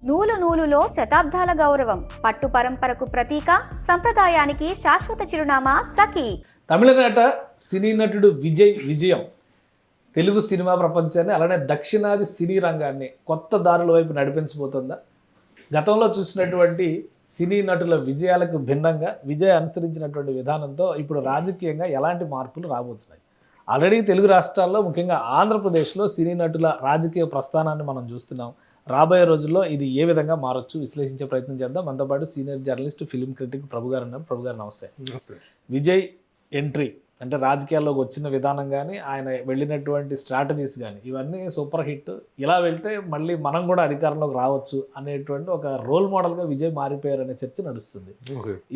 నూలు నూలులో శతాబ్దాల గౌరవం, పట్టు పరంపరకు ప్రతీక, సంప్రదాయానికి శాశ్వత చిరునామా సఖీ. తమిళనాట సినీ నటుడు విజయ్ విజయం తెలుగు సినిమా ప్రపంచాన్ని అలానే దక్షిణాది సినీ రంగాన్ని కొత్త దారుల వైపు నడిపించబోతుందా? గతంలో చూసినటువంటి సినీ నటుల విజయాలకు భిన్నంగా విజయ్ అనుసరించినటువంటి విధానంతో ఇప్పుడు రాజకీయంగా ఎలాంటి మార్పులు రాబోతున్నాయి? ఆల్రెడీ తెలుగు రాష్ట్రాల్లో ముఖ్యంగా ఆంధ్రప్రదేశ్లో సినీ నటుల రాజకీయ ప్రస్థానాన్ని మనం చూస్తున్నాం. రాబోయే రోజుల్లో ఇది ఏ విధంగా మారొచ్చు విశ్లేషించే ప్రయత్నం చేద్దాం. మనతో పాటు సీనియర్ జర్నలిస్ట్, ఫిలిం క్రిటిక్ ప్రభు గారు ఉన్నారు. ప్రభు గారు నమస్తే. విజయ్ ఎంట్రీ అంటే రాజకీయాల్లోకి వచ్చిన విధానం కానీ, ఆయన వెళ్ళినటువంటి స్ట్రాటజీస్ కానీ ఇవన్నీ సూపర్ హిట్. ఇలా వెళ్తే మళ్ళీ మనం కూడా అధికారంలోకి రావచ్చు అనేటువంటి ఒక రోల్ మోడల్గా విజయ్ మారిపోయారనే చర్చ నడుస్తుంది.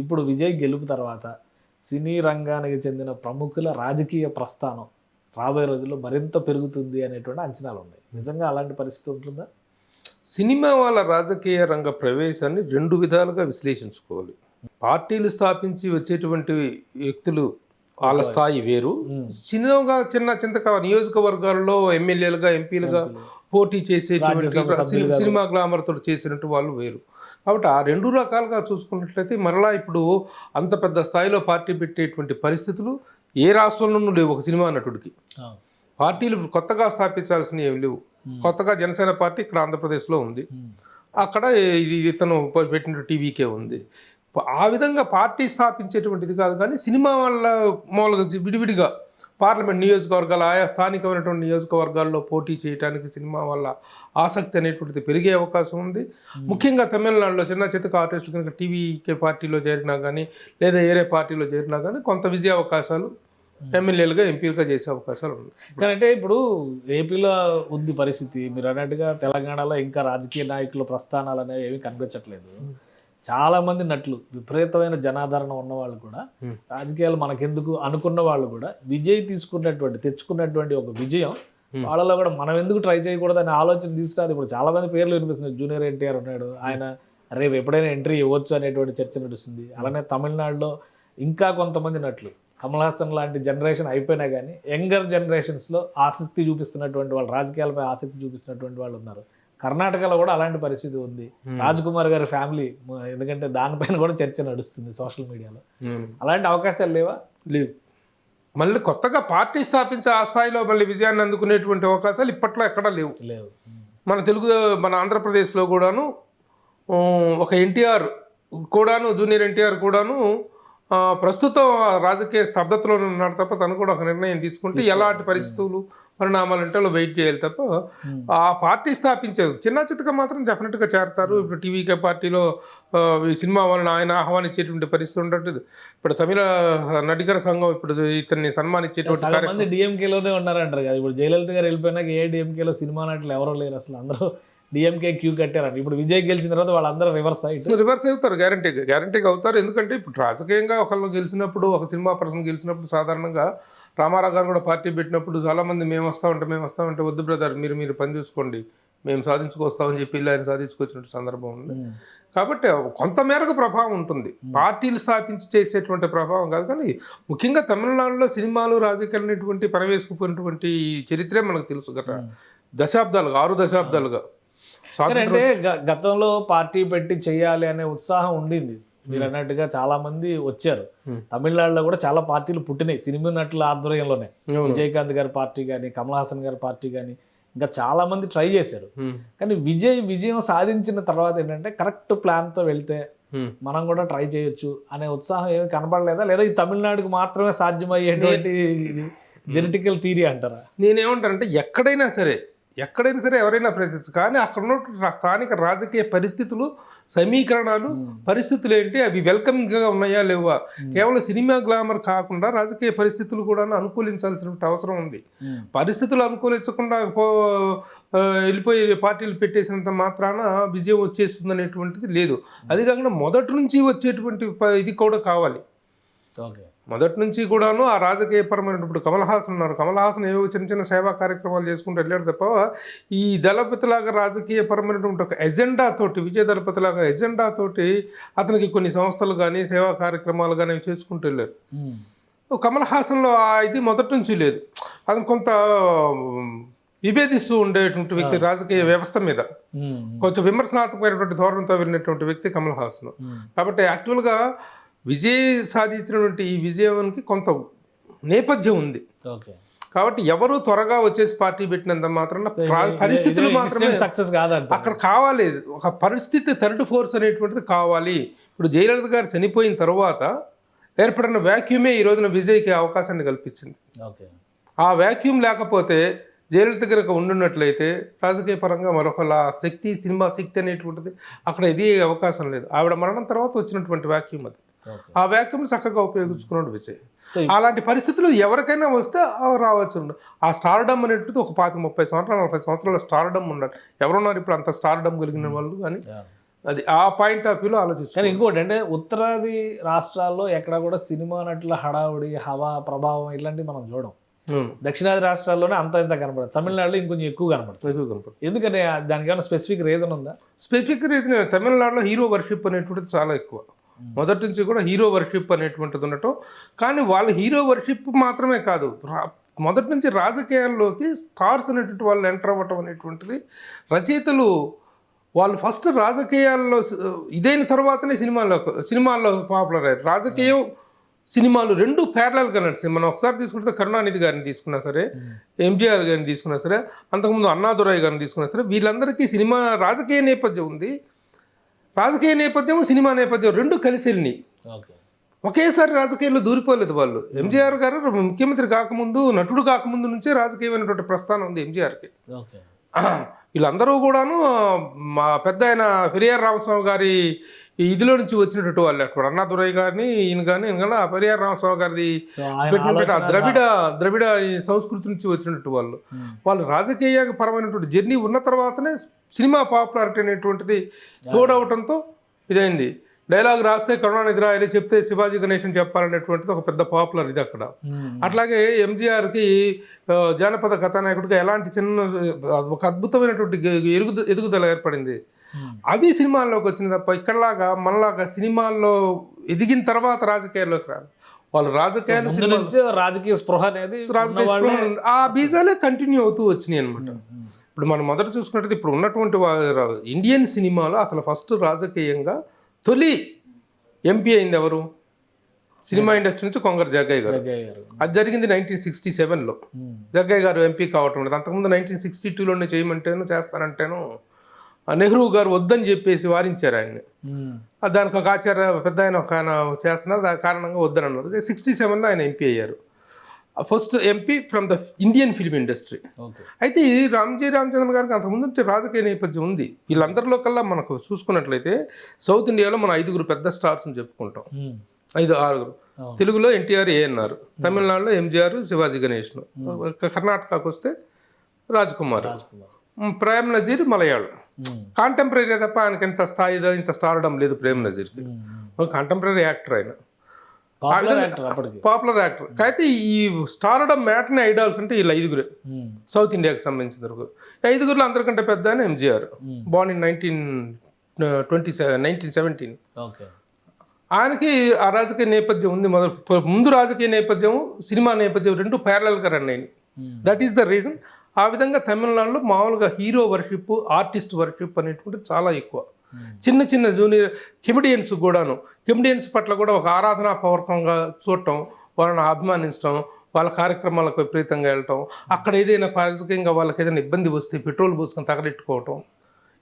ఇప్పుడు విజయ్ గెలుపు తర్వాత సినీ రంగానికి చెందిన ప్రముఖుల రాజకీయ ప్రస్థానం రాబోయే రోజుల్లో మరింత పెరుగుతుంది అనేటువంటి అంచనాలు ఉన్నాయి. నిజంగా అలాంటి పరిస్థితి ఉంటుందా? సినిమా వాళ్ళ రాజకీయ రంగ ప్రవేశాన్ని రెండు విధాలుగా విశ్లేషించుకోవాలి. పార్టీలు స్థాపించి వచ్చేటువంటి వ్యక్తులు వాళ్ళ స్థాయి వేరు. చిన్నగా చింతక నియోజకవర్గాల్లో ఎమ్మెల్యేలుగా, ఎంపీలుగా పోటీ చేసేటువంటి సినిమా గ్లామర్ తోటి చేసినట్టు వాళ్ళు వేరు. కాబట్టి ఆ రెండు రకాలుగా చూసుకున్నట్లయితే మరలా ఇప్పుడు అంత పెద్ద స్థాయిలో పార్టీ పెట్టేటువంటి పరిస్థితులు ఏ రాష్ట్రంలోనూ లేవు. ఒక సినిమా నటుడికి పార్టీలు కొత్తగా స్థాపించాల్సినవి ఏమి లేవు. కొత్తగా జనసేన పార్టీ ఇక్కడ ఆంధ్రప్రదేశ్లో ఉంది, అక్కడ ఇతను పెట్టిన టీవీకే ఉంది. ఆ విధంగా పార్టీ స్థాపించేటువంటిది కాదు. కానీ సినిమా వాళ్ళ మూలంగా విడివిడిగా పార్లమెంట్ నియోజకవర్గాలు, ఆయా స్థానికమైనటువంటి నియోజకవర్గాల్లో పోటీ చేయడానికి సినిమా వల్ల ఆసక్తి అనేటువంటిది పెరిగే అవకాశం ఉంది. ముఖ్యంగా తమిళనాడులో చిన్న చితక ఆర్టిస్టులు కనుక టీవీకే పార్టీలో చేరినా కానీ, లేదా ఏరే పార్టీలో చేరినా కానీ కొంత విజయ అవకాశాలు, ఎమ్మెల్యేలుగా, ఎంపీలుగా చేసే అవకాశాలు ఉన్నాయి. కానీ అంటే ఇప్పుడు ఏపీలో ఉంది పరిస్థితి. మీరు అన్నట్టుగా తెలంగాణలో ఇంకా రాజకీయ నాయకుల ప్రస్థానాలు అనేవి ఏమీ కనిపించట్లేదు. చాలామంది నటులు, విపరీతమైన జనాదరణ ఉన్నవాళ్ళు కూడా, రాజకీయాలు మనకెందుకు అనుకున్న వాళ్ళు కూడా విజయ్ తెచ్చుకున్నటువంటి ఒక విజయం వాళ్ళలో కూడా మనం ఎందుకు ట్రై చేయకూడదు అనే ఆలోచన తీసుకురాదు. ఇప్పుడు చాలామంది పేర్లు వినిపిస్తున్నాయి. జూనియర్ ఎన్టీఆర్ ఉన్నాడు, ఆయన రేపు ఎప్పుడైనా ఎంట్రీ ఇవ్వచ్చు అనేటువంటి చర్చ నడుస్తుంది. అలానే తమిళనాడులో ఇంకా కొంతమంది నటులు, కమల్ హాసన్ లాంటి జనరేషన్ అయిపోయినా కానీ యంగర్ జనరేషన్స్లో ఆసక్తి చూపిస్తున్నటువంటి వాళ్ళు, రాజకీయాలపై ఆసక్తి చూపిస్తున్నటువంటి వాళ్ళు ఉన్నారు. కర్ణాటకలో కూడా అలాంటి పరిస్థితి ఉంది. రాజ్ కుమార్ గారి ఫ్యామిలీ, ఎందుకంటే దానిపైన కూడా చర్చ నడుస్తుంది సోషల్ మీడియాలో. అలాంటి అవకాశాలు లేవా? లేవు. మళ్ళీ కొత్తగా పార్టీ స్థాపించి ఆ స్థాయిలో మళ్ళీ విజయాన్ని అందుకునేటువంటి అవకాశాలు ఇప్పట్లో ఎక్కడా లేవు. మన ఆంధ్రప్రదేశ్లో కూడాను ఒక ఎన్టీఆర్ కూడాను, జూనియర్ ఎన్టీఆర్ కూడాను ప్రస్తుతం రాజకీయ స్తబ్దతలో ఉన్నాడు తప్ప తను కూడా ఒక నిర్ణయం తీసుకుంటే ఎలాంటి పరిస్థితులు, పరిణామాలు అంటే వెయిట్ చేయాలి తప్ప ఆ పార్టీ స్థాపించేది. చిన్న చితక మాత్రం డెఫినెట్గా చేరతారు. ఇప్పుడు టీవీకే పార్టీలో ఈ సినిమా వలన ఆయన ఆహ్వానించేటువంటి పరిస్థితి ఉండట్లేదు. ఇప్పుడు తమిళ నటికర సంఘం ఇప్పుడు ఇతన్ని సన్మానించేటువంటి డిఎంకేలోనే ఉన్నారంటారు కదా. ఇప్పుడు జయలలిత గారు వెళ్ళిపోయినాక ఏ డిఎంకేలో సినిమా నటులు ఎవరో లేరు అసలు. అందరూ డిఎంకే క్యూ కట్టారంట. ఇప్పుడు విజయ్ గెలిచిన తర్వాత వాళ్ళందరూ రివర్స్ అవుతారు. గ్యారంటీగా అవుతారు. ఎందుకంటే ఇప్పుడు రాజకీయంగా ఒకళ్ళు గెలిచినప్పుడు, ఒక సినిమా పర్సన్ గెలిచినప్పుడు సాధారణంగా రామారావు గారు కూడా పార్టీ పెట్టినప్పుడు చాలామంది మేము వస్తామంటే వద్దు బ్రదర్, మీరు పని చూసుకోండి, మేము సాధించుకొస్తామని చెప్పి ఆయన సాధించుకొచ్చినట్టు సందర్భం ఉంది. కాబట్టి కొంత మేరకు ప్రభావం ఉంటుంది. పార్టీలు స్థాపించి చేసేటువంటి ప్రభావం కాదు. కానీ ముఖ్యంగా తమిళనాడులో సినిమాలు, రాజకీయాలు అనేటువంటి పరవేసుకుపోయినటువంటి చరిత్రే మనకు తెలుసు. గత 6 దశాబ్దాలుగా అంటే గతంలో పార్టీ పెట్టి చెయ్యాలి అనే ఉత్సాహం ఉండింది. మీరు అన్నట్టుగా చాలా మంది వచ్చారు. తమిళనాడులో కూడా చాలా పార్టీలు పుట్టినాయి సినిమా నటుల ఆధ్వర్యంలోనే. విజయకాంత్ గారి పార్టీ కానీ, కమల్ హాసన్ గారి పార్టీ కానీ, ఇంకా చాలా మంది ట్రై చేశారు. కానీ విజయం సాధించిన తర్వాత ఏంటంటే కరెక్ట్ ప్లాన్తో వెళ్తే మనం కూడా ట్రై చేయొచ్చు అనే ఉత్సాహం ఏమి కనపడలేదా? లేదా ఈ తమిళనాడుకు మాత్రమే సాధ్యమయ్యేటువంటి జెనెటికల్ థియరీ అంటారా? నేనేమంటానంటే ఎక్కడైనా సరే ఎవరైనా ప్రయత్నించు, కానీ అక్కడ ఉన్న స్థానిక రాజకీయ పరిస్థితులు, సమీకరణాలు, పరిస్థితులు ఏంటి, అవి వెల్కమింగ్గా ఉన్నాయా లేవా? కేవలం సినిమా గ్లామర్ కాకుండా రాజకీయ పరిస్థితులు కూడా అనుకూలించాల్సిన అవసరం ఉంది. పరిస్థితులు అనుకూలించకుండా వెళ్ళిపోయి పార్టీలు పెట్టేసినంత మాత్రాన విజయం వచ్చేస్తుంది అనేటువంటిది లేదు. అది కాకుండా మొదటి నుంచి వచ్చేటువంటి ఇది కూడా కావాలి. మొదటి నుంచి కూడాను ఆ రాజకీయపరమైన ఇప్పుడు కమల్ హాసన్ ఉన్నారు. కమల్ హాసన్ ఏవో చిన్న సేవా కార్యక్రమాలు చేసుకుంటూ వెళ్ళాడు తప్ప ఈ దళపతిలాగా రాజకీయపరమైనటువంటి ఒక ఎజెండాతోటి, విజయ దళపతిలాగా ఎజెండాతోటి అతనికి కొన్ని సంస్థలు కానీ, సేవా కార్యక్రమాలు కానీ చేసుకుంటూ వెళ్ళారు. కమల్ హాసన్లో ఇది మొదటి నుంచి లేదు. అతను కొంత విభేదిస్తూ ఉండేటువంటి వ్యక్తి రాజకీయ వ్యవస్థ మీద కొంచెం విమర్శనాత్మకమైనటువంటి ధోరణితో వెళ్ళినటువంటి వ్యక్తి కమల్ హాసన్. కాబట్టి యాక్చువల్గా సాధించినటువంటి ఈ విజయానికి కొంత నేపథ్యం ఉంది. కాబట్టి ఎవరు త్వరగా వచ్చేసి పార్టీ పెట్టినంత మాత్రం పరిస్థితులు మాత్రమే సక్సెస్ కాదంట. అక్కడ కావాలి ఒక పరిస్థితి, థర్డ్ ఫోర్స్ అనేటువంటిది కావాలి. ఇప్పుడు జయలలిత గారు చనిపోయిన తర్వాత ఏర్పడిన వ్యాక్యూమే ఈ రోజున విజయ్కి అవకాశాన్ని కల్పించింది. ఆ వ్యాక్యూమ్ లేకపోతే జయలలిత కనుక ఉండున్నట్లయితే రాజకీయ పరంగా మరొకలా శక్తి, సినిమా శక్తి అనేటువంటిది అక్కడ ఇది అవకాశం లేదు. ఆవిడ మరణం తర్వాత వచ్చినటువంటి వ్యాక్యూమ్ అది. ఆ వ్యాక్యూమ్ చక్కగా ఉపయోగించుకున్నాడు విజయ్. అలాంటి పరిస్థితులు ఎవరికైనా వస్తే రావచ్చు. ఆ స్టార్డమ్ అనేటువంటిది ఒక 30 సంవత్సరాలు 40 సంవత్సరాల స్టార్డమ్ ఉండాలి. ఎవరున్నారు ఇప్పుడు అంత స్టార్డమ్ కలిగిన వాళ్ళు? కానీ అది ఆ పాయింట్ ఆఫ్ వ్యూలో ఆలోచించారు. కానీ ఇంకోటి అంటే ఉత్తరాది రాష్ట్రాల్లో ఎక్కడ కూడా సినిమా నటుల హడావుడి, హవా, ప్రభావం ఇలాంటివి మనం చూడం. దక్షిణాది రాష్ట్రాల్లోనే అంత ఇంత కనపడదు. తమిళనాడులో ఇంకొంచెం ఎక్కువ కనపడుతుంది. ఎందుకని దానికి ఏమైనా స్పెసిఫిక్ రీజన్ ఉందా? స్పెసిఫిక్ రీజన్ తమిళనాడులో హీరో వర్షిప్ అనేటువంటిది చాలా ఎక్కువ. మొదటి నుంచి కూడా హీరో వర్షిప్ అనేటువంటిది ఉండటం. కానీ వాళ్ళ హీరో వర్షిప్ మాత్రమే కాదు, మొదటి నుంచి రాజకీయాల్లోకి స్టార్స్ అనేటువంటి వాళ్ళు ఎంటర్ అవ్వటం అనేటువంటిది రచయితలు వాళ్ళు ఫస్ట్ రాజకీయాల్లో ఇదైన తర్వాతనే సినిమాల్లో పాపులర్ అయ్యారు. రాజకీయం, సినిమాలు రెండు ప్యారలల్గా నడిచింది. మనం ఒకసారి తీసుకుంటే కరుణానిధి గారిని తీసుకున్నా సరే, ఎంజీఆర్ గారిని తీసుకున్నా సరే, అంతకుముందు అన్నాదురై గారిని తీసుకున్నా సరే, వీళ్ళందరికీ సినిమా రాజకీయ నేపథ్యం ఉంది. రాజకీయ నేపథ్యం, సినిమా నేపథ్యం రెండు కలిసి వెళ్ళినాయి. ఒకేసారి రాజకీయాల్లో దూరిపోలేదు వాళ్ళు. ఎంజీఆర్ గారు ముఖ్యమంత్రి కాకముందు, నటుడు కాకముందు నుంచే రాజకీయమైనటువంటి ప్రస్థానం ఉంది ఎంజీఆర్కి. వీళ్ళందరూ కూడాను మా పెద్ద ఆయన పెరియార్ రామస్వామి గారి ఇదిలో నుంచి వచ్చినటువంటి వాళ్ళు. అక్కడ అన్నాదురై గారిని ఈయన కానీ పెరియార్ రామస్వామి గారిది పెట్టినటువంటి ద్రవిడ సంస్కృతి నుంచి వచ్చినట్టు వాళ్ళు రాజకీయ పరమైనటువంటి జర్నీ ఉన్న తర్వాతనే సినిమా పాపులారిటీ అనేటువంటిది తోడవటంతో ఇదైంది. డైలాగ్ రాస్తే కరుణానిధి రాయాలి, చెప్తే శివాజీ గణేశన్ చెప్పాలనేటువంటిది ఒక పెద్ద పాపులర్ ఇది అక్కడ. అట్లాగే ఎంజీఆర్కి జానపద కథానాయకుడిగా ఎలాంటి చిన్న ఒక అద్భుతమైనటువంటి ఎదుగుదల ఏర్పడింది. అవి సినిమాల్లోకి వచ్చింది తప్ప ఇక్కడలాగా మనలాగా సినిమాల్లో ఎదిగిన తర్వాత రాజకీయాల్లోకి రాదు. వాళ్ళు రాజకీయ స్పృహ అనేది ఆ బీజాలే కంటిన్యూ అవుతూ వచ్చినాయి అనమాట. ఇప్పుడు మనం మొదట చూసుకున్నట్టు ఇప్పుడు ఉన్నటువంటి ఇండియన్ సినిమాలో అసలు ఫస్ట్ రాజకీయంగా తొలి ఎంపీ అయింది ఎవరు? సినిమా ఇండస్ట్రీ నుంచి కొంగర జగ్గయ్య గారు. అది జరిగింది 1967లో. జగ్గయ్య గారు ఎంపీ కావటం లేదు. అంతకుముందు 1962లోనే చేయమంటేను చేస్తానంటేను నెహ్రూ గారు వద్దని చెప్పేసి వారించారు ఆయన్ని. దానికి ఒక ఆచార్య పెద్ద ఆయన ఒక ఆయన చేస్తున్నారు, దాని కారణంగా వద్దని అన్నారు. 67లో ఆయన ఎంపీ అయ్యారు. First MP from the Indian film industry. అయితే ఈ రామచంద్రన్ గారికి అంతకుముందు నుంచి రాజకీయ నేపథ్యం ఉంది. వీళ్ళందరిలో కల్లా మనకు చూసుకున్నట్లయితే సౌత్ ఇండియాలో మనం 5 పెద్ద స్టార్స్ అని చెప్పుకుంటాం. 5-6. తెలుగులో ఎన్టీఆర్, ఏఎన్ఆర్, తమిళనాడులో ఎంజీఆర్, శివాజీ గణేశన్, కర్ణాటకకు వస్తే రాజ్ కుమార్, ప్రేమ్ నజీర్ మలయాళం. కాంటెంపరీ తప్ప ఆయనకి ఇంత స్థాయిలో ఇంత స్టార్డమ్ లేదు ప్రేమ్ నజీర్కి. కాంటెంపరీ యాక్టర్ ఆయన, పాపులర్ యాక్టర్. అయితే ఈ స్టార్డమ్ మ్యాట్ని ఐడాల్స్ అంటే వీళ్ళు 5 సౌత్ ఇండియాకి సంబంధించిన వరకు. 5లో అందరికంటే పెద్ద ఆయన ఎంజీఆర్, బోర్న్ ఇన్ 1917. ఆయనకి ఆ రాజకీయ నేపథ్యం ఉంది. ముందు రాజకీయ నేపథ్యం, సినిమా నేపథ్యం రెండు ప్యారలల్గా రన్ అయినాయి. That is the reason. ఆ విధంగా తమిళనాడులో మామూలుగా హీరో వర్షిప్, ఆర్టిస్ట్ వర్షిప్ అనేటువంటిది చాలా ఎక్కువ. చిన్న చిన్న జూనియర్ కెమిడియన్స్ కూడాను, కెమిడియన్స్ పట్ల కూడా ఒక ఆరాధనాపూర్వకంగా చూడటం, వాళ్ళని అభిమానించడం, వాళ్ళ కార్యక్రమాలకు విపరీతంగా వెళ్ళటం, అక్కడ ఏదైనా రాజకీయంగా వాళ్ళకి ఏదైనా ఇబ్బంది వస్తే పెట్రోల్ పోసుకొని తగలెట్టుకోవటం.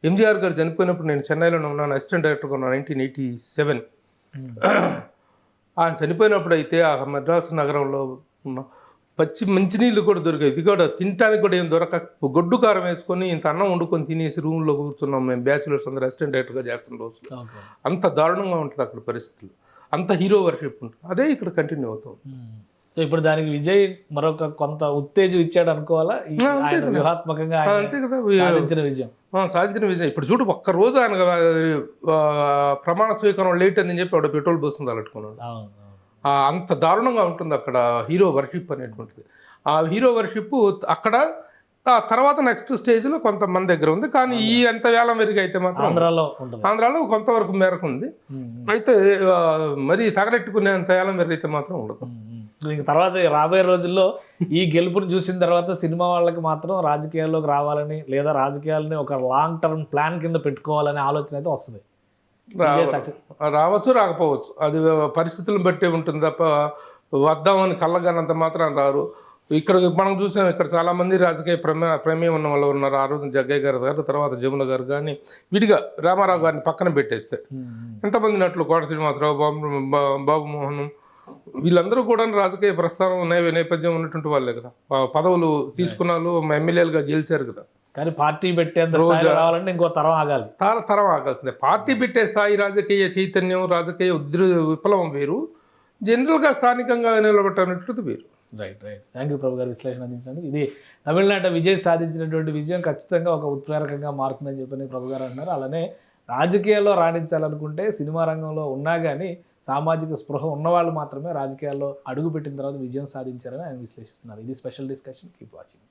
ఎంజీఆర్ గారు చనిపోయినప్పుడు నేను చెన్నైలోనే ఉన్నాను, అసిస్టెంట్ డైరెక్టర్గా ఉన్నాను 1987. ఆయన చనిపోయినప్పుడు అయితే ఆ మద్రాసు నగరంలో మంచినీళ్ళు కూడా దొరికాయి. ఇది కూడా తినడానికి కూడా ఏం దొరక గొడ్డు కారం వేసుకొని ఇంత అన్నం వండుకొని తినేసి రూమ్లో కూర్చున్నాం మేము బ్యాచులర్స్ అందరూ అసిస్టెంట్ డైరెక్టర్గా చేస్తున్న రోజులు. అంత దారుణంగా ఉంటుంది అక్కడ పరిస్థితులు, అంత హీరో వర్షిప్ ఉంటుంది. అదే ఇక్కడ కంటిన్యూ అవుతుంది. సో ఇప్పుడు దానికి విజయ్ మరొక కొంత ఉత్తేజం ఇచ్చాడు అనుకోవాలా? వ్యూహాత్మకంగా అంతే కదా సాధించిన విజయం. ఇప్పుడు చూడు, ఒక్కరోజు ఆయన ప్రమాణ స్వీకారం లేట్ అని చెప్పి ఆవిడ పెట్రోల్ పోస్తుంది అలట్టుకున్నాడు. అంత దారుణంగా ఉంటుంది అక్కడ హీరో వర్షిప్ అనేటువంటిది. ఆ హీరో వర్షిప్ అక్కడ తర్వాత నెక్స్ట్ స్టేజ్లో కొంతమంది దగ్గర ఉంది. కానీ ఈ ఎంత వేలం మెరుగు అయితే మాత్రం ఆంధ్రాలో కొంతవరకు మేరకు ఉంది. అయితే మరి తగలెట్టుకునే అంత వేలం మెరుగు అయితే మాత్రం ఉండదు. ఇంక తర్వాత రాబోయే రోజుల్లో ఈ గెలుపుని చూసిన తర్వాత సినిమా వాళ్ళకి మాత్రం రాజకీయాల్లోకి రావాలని లేదా రాజకీయాలని ఒక లాంగ్ టర్మ్ ప్లాన్ కింద పెట్టుకోవాలనే ఆలోచన అయితే వస్తుంది. రావచ్చు రాకపోవచ్చు, అది పరిస్థితులను బట్టే ఉంటుంది తప్ప వద్దామని కళ్ళగానంత మాత్రం రారు. ఇక్కడ మనం చూసాం, ఇక్కడ చాలామంది రాజకీయ ప్రమేయం ఉన్న వాళ్ళు ఉన్నారు. ఆ రోజు జగ్గయ్య గారు తర్వాత జమున గారు కానీ విడిగా రామారావు గారిని పక్కన పెట్టేస్తే ఎంతమంది నటులు, కోట శ్రీనివాసరావు, బాబు మోహన్, వీళ్ళందరూ కూడా రాజకీయ ప్రస్థానం నేపథ్యం ఉన్నటువంటి వాళ్ళే కదా, పదవులు తీసుకున్న వాళ్ళు ఎమ్మెల్యేలుగా గెలిచారు కదా. కానీ పార్టీ పెట్టేంత స్థాయిలో రావాలంటే ఇంకో తరం ఆగాలి. తరం ఆగాల్సిందే. పార్టీ పెట్టే స్థాయి రాజకీయ చైతన్యం, రాజకీయ విప్లవం వేరు, జనరల్గా స్థానికంగా నిలబెట్టనట్లుది వేరు. రైట్. థ్యాంక్ యూ ప్రభు గారు విశ్లేషణ అందించినందుకు. ఇది తమిళనాట విజయ్ సాధించినటువంటి విజయం ఖచ్చితంగా ఒక ఉత్ప్రేరకంగా మారుతుందని చెప్పని ప్రభు గారు అన్నారు. అలానే రాజకీయాల్లో రాణించాలనుకుంటే సినిమా రంగంలో ఉన్నా కానీ సామాజిక స్పృహ ఉన్నవాళ్ళు మాత్రమే రాజకీయాల్లో అడుగుపెట్టిన తర్వాత విజయం సాధించారని ఆయన విశ్లేషిస్తున్నారు. ఇది స్పెషల్ డిస్కషన్. Keep watching.